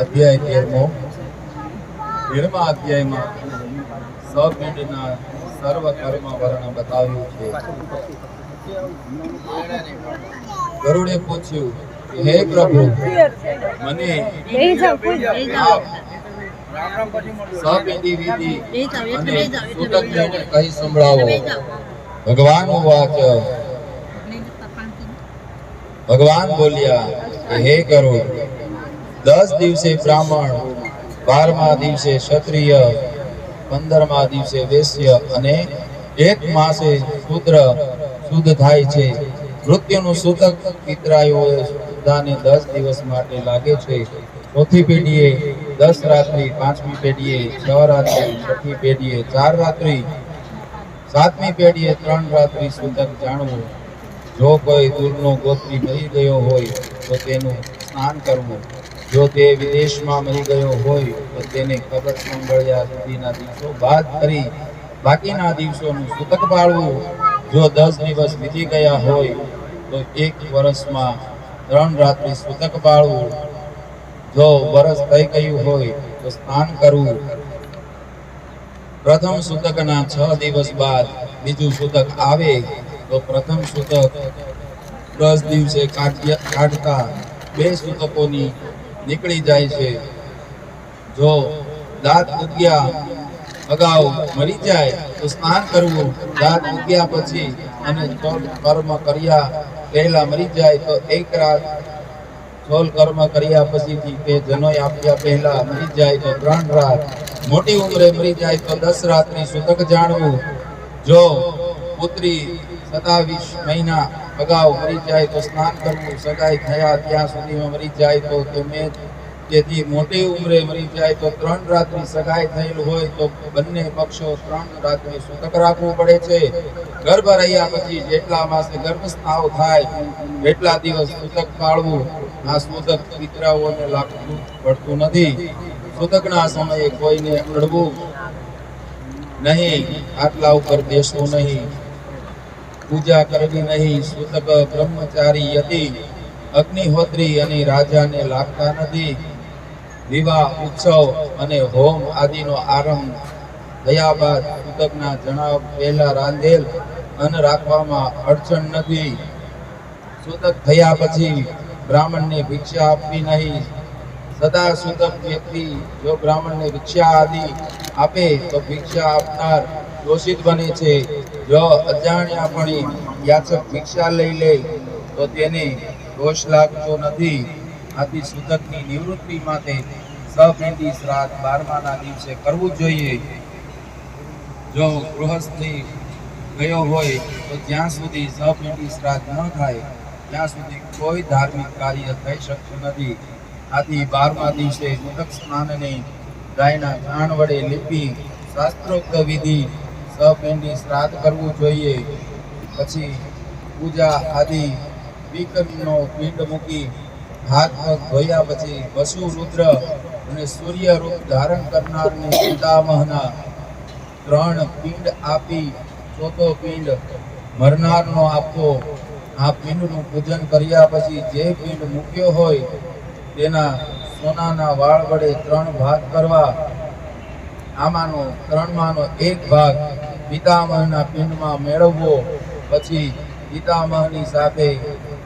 અધ્યાય 13મો. 13મા અધ્યાયમાં સપિંડના સર્વ કર્મ વર્ણન બતાવ્યું છે. ગરુડે પૂછ્યું કે હે પ્રભુ, મને સપિંડી વિધિ અને સૂતકને કહી સંભળાવો. ભગવાન બોલ્યા કે હે ગરુડ, 10 દિવસે બ્રાહ્મણ, 12મા દિવસે ક્ષત્રિય, 15મા દિવસે વૈશ્ય અને 1 માસે શૂદ્ર શુદ્ધ થાય છે. મૃત્યુનું સૂતક પિતરાઓએ શુદ્ધાને 10 દિવસ માટે લાગે છે. ચોથી પેઢીએ 10 રાત્રિ, 5મી પેઢીએ 6 રાત્રિ, 6ઠી પેઢીએ 4 રાત્રિ, 7મી પેઢીએ 3 રાત્રિ સૂતક જાણવું. જો કોઈ દૂરનો ગોત્રી મરી ગયો હોય તો તેનું સ્નાન કરવું. જો તે વિદેશમાં મરી ગયો હોય તો તેને કબર સંભળ્યા સુધીના દિવસો બાદ કરી બાકીના દિવસોનું સૂતક પાળવું. જો 10 દિવસ વીતી ગયા હોય તો 1 વર્ષમાં 3 રાત્રિ સૂતક પાળવું. જો વર્ષ થઈ ગયું હોય તો સ્નાન કરવું. પ્રથમ સૂતકના 6 દિવસ બાદ બીજું સૂતક આવે તો પ્રથમ સૂતક 10 દિવસે કાઢતા 2 સૂતકોની નીકળી જાય છે. જો દાંત ઉગ્યા અગાઉ મરી જાય તો સ્નાન કરવું. દાંત ઉગ્યા પછી અને ચોલ કર્મ કર્યા પહેલા મરી જાય તો 1 રાત, ચોલ કર્મ કર્યા પછીથી કે જનોય આપ્યા પહેલા મરી જાય તો 3 રાત, મોટી ઉંમરે મરી જાય તો 10 રાત્રિ સૂતક જાણવું. જો પુત્રી 27 મહિના અગાઉ મરી જાય તો સ્નાન કરવું. સગાઈ થયા ત્યાં સુધીમાં મરી જાય તો તેથી મોટી ઉંમરે મરી જાય તો 3 રાત્રિ, સગાઈ થયેલ હોય તો બંને પક્ષો 3 રાત્રિ સૂતક રાખવું પડે છે. ગર્ભ રહ્યા પછી જેટલા માસે ગર્ભસ્રાવ થાય એટલા દિવસ સૂતક પાળવું. આ સૂતક પિતરાઓને લાગતું પડતું નથી. સૂતકના સમયે કોઈને અડવું નહીં, આટલા ઉપર બેસવું નહીં, પૂજા કરવી નહીં. સૂતક બ્રહ્મચારી હતી, અગ્નિહોત્રી અને રાજાને લાગતા નથી. વિવાહ, ઉત્સવ અને હોમ આદિનો આરંભ થયા બાદ સૂતકના જણાવ પહેલા રાંધેલ અન્ન રાખવામાં અડચણ નથી. સૂતક થયા પછી બ્રાહ્મણને ભિક્ષા આપવી નહીં. સદા સૂતક વ્યક્તિ જો બ્રાહ્મણને ભિક્ષા આદિ આપે તો ભિક્ષા આપનાર દોષિત બને છે. જો અજાણ્યાપણે યાચક ભિક્ષા લઈ લે તો તેને દોષ લાગતો નથી. આથી સૂતકની નિવૃત્તિ માટે સપિંડી શ્રાદ્ધ 12માના દિવસે કરવું જોઈએ. જો ગૃહસ્થી ગયો હોય તો જ્યાં સુધી સપિંડી શ્રાદ્ધ ન થાય ત્યાં સુધી કોઈ ધાર્મિક કાર્ય થઈ શકતું નથી. આથી 12મા દિવસે સૂતક સ્નાનને ગાયના છાણ વડે લીપી શાસ્ત્રોક્ત વિધિ સપિંડી શ્રાદ્ધ કરવું જોઈએ. પછી પૂજા આદિ વિકર્મનો પિંડ મૂકી હાથ પગ ધોયા પછી વસુ, રુદ્ર અને સૂર્ય રૂપ ધારણ કરનારને પિતામહના 3 પિંડ આપી ચોથો પિંડ મરનારનો આપવો. આ પિંડનું પૂજન કર્યા પછી જે પિંડ મૂક્યો હોય તેના સોનાના વાળ વડે 3 ભાગ કરવા. આમાંનો 3માનો 1 ભાગ પિતામહના પિંડમાં મેળવવો. પછી પિતામહની સાથે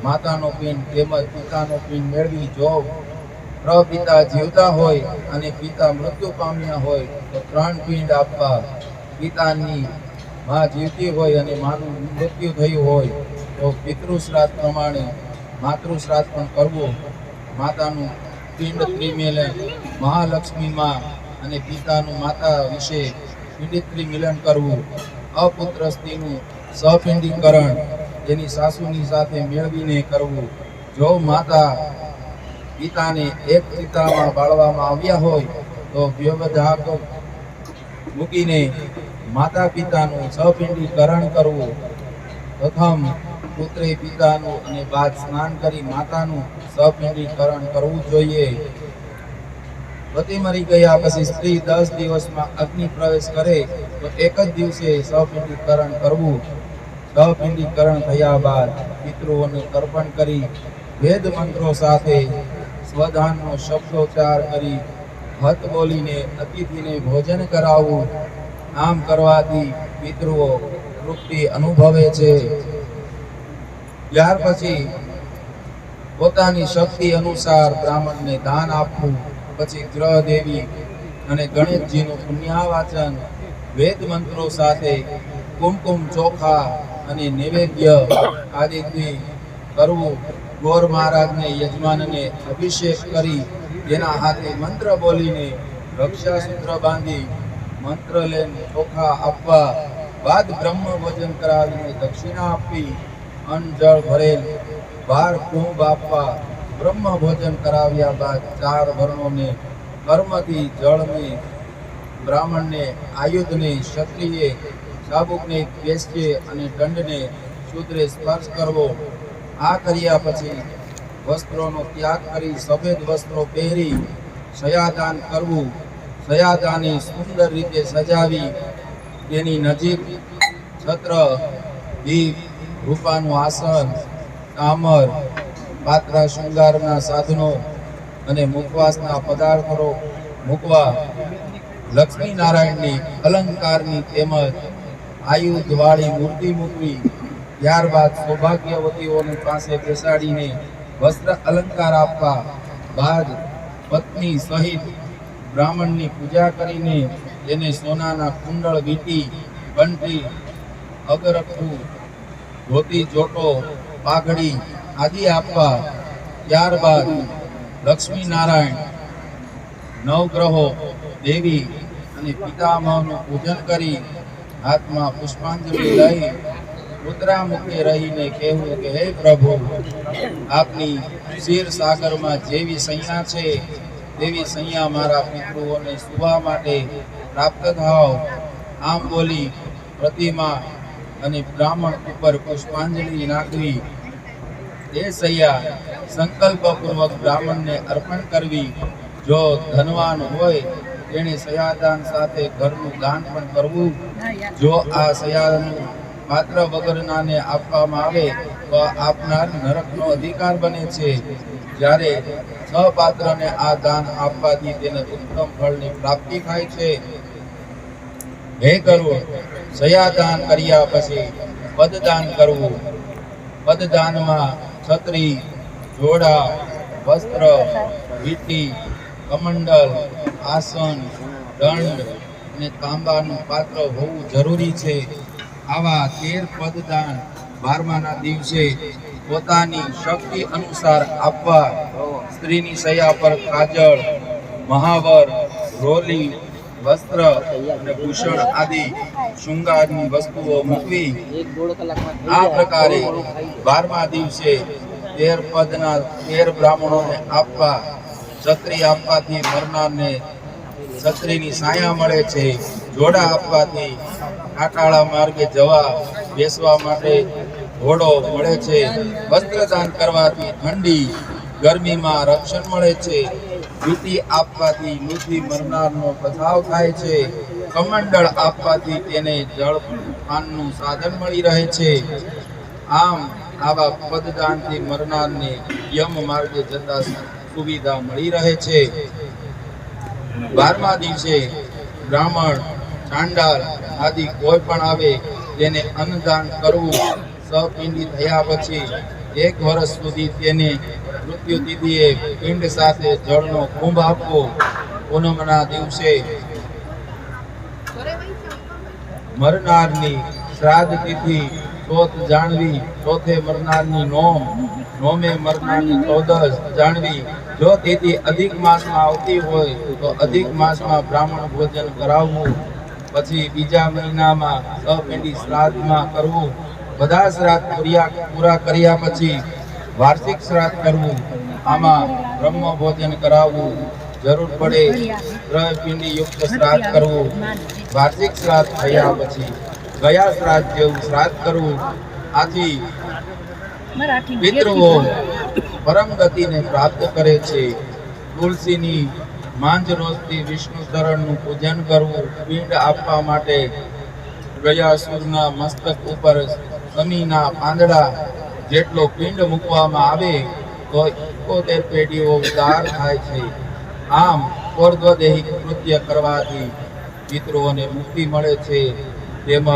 માતાનો પિંડ તેમજ પિતાનો પિંડ મેળવી. જો પ્રપિતા જીવતા હોય અને પિતા મૃત્યુ પામ્યા હોય તો 3 પિંડ આપવા. પિતાની માં જીવતી હોય અને માનું મૃત્યુ થયું હોય તો પિતૃશ્રાદ્ધ પ્રમાણે માતૃશ્રાદ્ધ પણ કરવું. માતાનું પિંડ ત્રિમિલન, મહાલક્ષ્મી માં અને પિતાનું માતા વિશે પિંડિત મિલન કરવું. અપુત્ર સ્ત્રીનું સપિંડીકરણ તેની સાસુની સાથે મેળવીને કરવું. જો માતા પિતાને એક ચિતામાં બાળવામાં આવ્યા હોય તો વ્યવધાક મૂકીને માતા પિતાનું સપિંડીકરણ કરવું. પ્રથમ પુત્રે પિતાનું અને બાદ સ્નાન કરી માતાનું સપિંડીકરણ કરવું જોઈએ. પતિ મરી ગયા પછી સ્ત્રી 10 દિવસમાં અગ્નિ પ્રવેશ કરે તો 1 જ દિવસે સપિંડીકરણ કરવું. સપિંડીકરણ થયા બાદ પિતૃઓને તર્પણ કરી વેદ મંત્રો સાથે સ્વધાનનો શબ્દોચ્ચાર કરી હત બોલીને અતિથિને ભોજન કરાવવું. આમ કરવાથી પિતૃઓ તૃપ્તિ અનુભવે છે. ત્યાર પછી પોતાની શક્તિ અનુસાર બ્રાહ્મણને દાન આપવું. પછી ગ્રહ દેવી અને ગણેશજીનું પુણ્યાવાચન વેદ મંત્રો સાથે કુમકુમ ચોખા અને નૈવેદ્ય આદિથી કરવું. ગોર મહારાજને યજમાનને અભિષેક કરી તેના હાથે મંત્ર બોલીને રક્ષાસૂત્ર બાંધી મંત્ર લઈને ચોખા આપવા. બાદ બ્રહ્મ ભોજન કરાવીને દક્ષિણા આપવી. અન્ન જળ ભરેલ 12 કુંભ આપવા. બ્રહ્મ ભોજન કરાવ્યા બાદ 4 વર્ણોને કર્મથી જળને, બ્રાહ્મણને આયુધને, ક્ષત્રિયે ચાબુકને, વેશ્યે અને દંડને શૂદ્રે સ્પર્શ કરવો. આ કર્યા પછી વસ્ત્રોનો ત્યાગ કરી સફેદ વસ્ત્રો પહેરી શયાદાન કરવું. શયાદાને સુંદર રીતે સજાવી તેની નજીક છત્ર, દીપ, રૂપાનું આસન, કામર, પાત્રા શૃંગારના સાધનો અને મુખવાસના પદાર્થો મૂકવા. લક્ષ્મી નારાયણની અલંકારની તેમજ આયુધવાળી મૂર્તિ મૂકવી. ત્યારબાદ સૌભાગ્યવતીઓની પાસે બેસાડીને વસ્ત્ર અલંકાર આપવા. બાદ પત્ની સહિત બ્રાહ્મણની પૂજા કરીને તેને સોનાના કુંડળ, વીંટી, બંટી, અગરખું, ધોતી, જોટો, પાઘડી આદિ આપવા. ત્યારબાદ લક્ષ્મી નારાયણ, નવગ્રહો, દેવી અને પિતામહનું પૂજન કરી હાથમાં પુષ્પાંજલિ લઈ મુદ્રામુખે રહીને કહેવું કે હે પ્રભુ, આપની ક્ષીર સાગરમાં જેવી સૈયા છે તેવી સૈયા મારા પિતૃઓને સુવા માટે પ્રાપ્ત થાવ. આમ બોલી પ્રતિમા અને બ્રાહ્મણ ઉપર પુષ્પાંજલિ નાખવી. તે સૈયા સંકલ્પપૂર્વક બ્રાહ્મણને અર્પણ કરવી. જો ધનવાન હોય તેણે સયાદાન સાથે ઘરનું દાન પણ કરવું. જો આ સયાનું પાત્ર વગરનાને આપવામાં આવે તો આપનાર નરકનો અધિકાર બને છે. જ્યારે સપાત્રને આ દાન આપવાથી તેને ઉત્તમ ફળની પ્રાપ્તિ થાય છે. હે ગરુડ, સયાદાન કર્યા પછી પદદાન કરવું. પદદાનમાં છત્રી, જોડા, વસ્ત્ર, વીંટી, કમંડલ, આસન, દંડ અને તાંબાનું પાત્ર હોવું જરૂરી છે. આવા 13 પદદાન 12માના દિવસે પોતાની શક્તિ અનુસાર આપવા. સ્ત્રીની સૈયા પર કાજળ, મહાવર, રોલી, વસ્ત્ર અને ભૂષણ આદિ શૃંગારની વસ્તુઓ મૂકવી. આ પ્રકારે 12મા દિવસે 13 પદના 13 બ્રાહ્મણોને આપવા. છત્રી આપવાથી મરનારને છત્રીની છાયા મળે છે. જોડા આપવાથી કાંટાળા માર્ગે જવા બેસવા માટે ઘોડો મળે છે. વસ્ત્રદાન કરવાથી ઠંડી ગરમીમાં રક્ષણ મળે છે. વીંટી આપવાથી લૂથી મરનારનો બચાવ થાય છે. કમંડળ આપવાથી તેને જળપાનનું સાધન મળી રહે છે. આમ આવા પદદાનથી મરનારને યમ માર્ગે જતા સુવિધા મળી રહે છે. 12મા દિવસે બ્રાહ્મણ, ચાંડાલ આદિ કોઈ પણ આવે તેને અન્નદાન કરવું. સપિંડી થયા પછી 1 વર્ષ સુધી તેને મૃત્યુ તિથિએ પિંડ સાથે જળનો કુંભ આપવો. પૂનમના દિવસે મરનારની શ્રાદ્ધ તિથિ ચોથ જાણવી. ચોથે મરનારની નોમે મરનારની 14 જાણવી. જો તિથિ અધિક માસમાં આવતી હોય તો અધિક માસમાં બ્રાહ્મણ ભોજન કરાવવું. પછી બીજા મહિનામાં સપિંડી શ્રાદ્ધમાં કરવું. બધા શ્રાદ્ધ પૂરા કર્યા પછી વાર્ષિક શ્રાદ્ધ કરવું. આમાં બ્રહ્મ ભોજન કરાવવું. જરૂર પડે ગ્રહપિંડી યુક્ત શ્રાદ્ધ કરવું. વાર્ષિક શ્રાદ્ધ થયા પછી ગયા શ્રાદ્ધ જેવું શ્રાદ્ધ કરવું. આથી પિતૃઓ પરમ ગતિને પ્રાપ્ત કરે છે. તુલસીની માંજ રોજથી વિષ્ણુ ચરણનું પૂજન કરવું. પિંડ આપવા માટે ગયાસુરના મસ્તક ઉપર શમીના પાંદડા જેટલો પિંડ મૂકવામાં આવે તો 71 પેઢીઓ ઉદ્ધાર થાય છે. આમ ઉર્ધ્વદેહિક કૃત્ય કરવાથી પિતૃઓને મુક્તિ મળે છે, તેમજ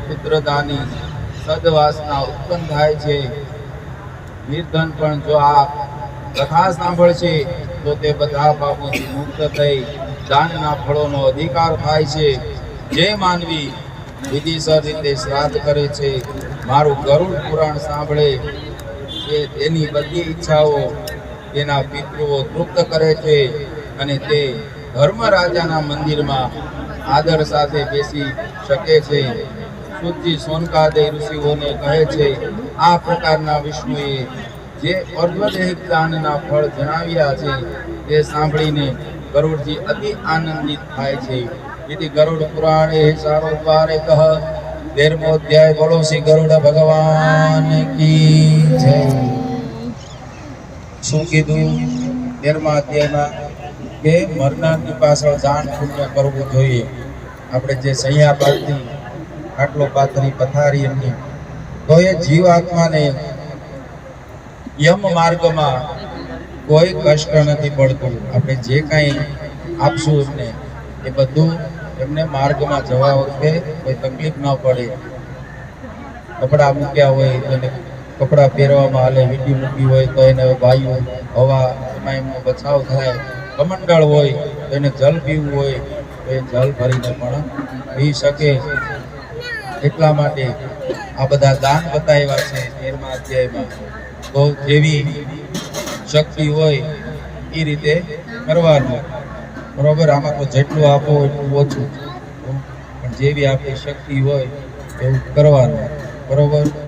પુત્રદાની સદવાસના ઉત્પન્ન થાય છે. નિર્ધન પણ જો આ કથા સાંભળશે તો તે બધા પાપોથી મુક્ત થઈ દાનના ફળોનો અધિકાર થાય છે. જે માનવી વિધિસર રીતે શ્રાદ્ધ કરે છે, મારું ગરુડ પુરાણ સાંભળે છે, તેની બધી ઈચ્છાઓ તેના પિતૃઓ તૃપ્ત કરે છે અને તે ધર્મરાજાના મંદિરમાં આદર સાથે બેસી શકે છે. શુદ્ધિ સોનકાદય ઋષિઓને કહે છે, આ પ્રકારના વિષ્ણુએ જે અર્ધદેહિક દાનના ફળ જણાવ્યા છે તે સાંભળીને ગરુડજી અતિ આનંદિત થાય છે. इति गरुड़ पुराणे सारो द्वारे कह 13मो अध्याय। बोलो श्री गरुड़ भगवान की जय। શું કીધું 13મા અધ્યાયમાં કે મરનારની પાછળ દાન પુણ્ય કરવું જોઈએ. આપણે જે સૈયા પાડતી આટલો પાથરી પથારી એમની તો એ જીવાત્માને યમ માર્ગમાં કોઈ કષ્ટ નથી પડતું. આપણે જે કાંઈ આપશું એમને એ બધું એમને માર્ગમાં જવા વખતે કોઈ તકલીફ ન પડે. કપડાં મૂક્યા હોય તો એને કપડાં પહેરવામાં હાલે, વીંટી મૂકી હોય તો એને વાયુ હવા એમાં એમનો બચાવ થાય. કમંડળ હોય તો એને જલ પીવું હોય તો એ જલ ભરીને પણ પી શકે. એટલા માટે આ બધા દાન બતાવ્યા છે 13મા અધ્યાયમાં. તો જેવી શક્તિ હોય એ રીતે કરવાનું. બરોબર, આમાં તો જેટલું આપો એટલું ઓછું, પણ જેવી આપણી શક્તિ હોય એવું કરવાનું. બરોબર.